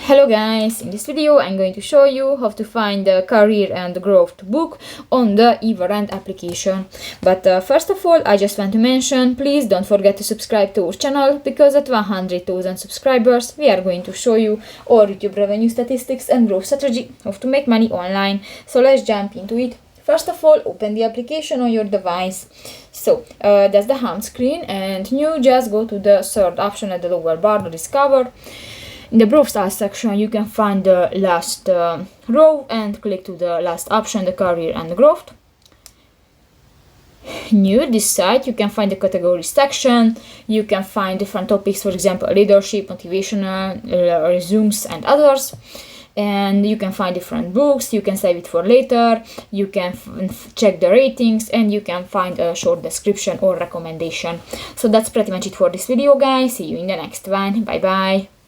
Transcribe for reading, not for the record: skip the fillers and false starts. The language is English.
Hello guys, in this video I'm going to show you how to find the career and growth book on the Everand application. But first of all, I just want to mention, please don't forget to subscribe to our channel, because at 100,000 subscribers we are going to show you all YouTube revenue statistics and growth strategy, how to make money online. So let's jump into it. First of all, open the application on your device. So that's the home screen, and you just go to the third option at the lower bar, the Discover. In the growth style section, you can find the last row and click to the last option, the career and growth. New this site, you can find the category section. You can find different topics, for example, leadership, motivational, resumes, and others. And you can find different books. You can save it for later. You can check the ratings, and you can find a short description or recommendation. So that's pretty much it for this video, guys. See you in the next one. Bye bye.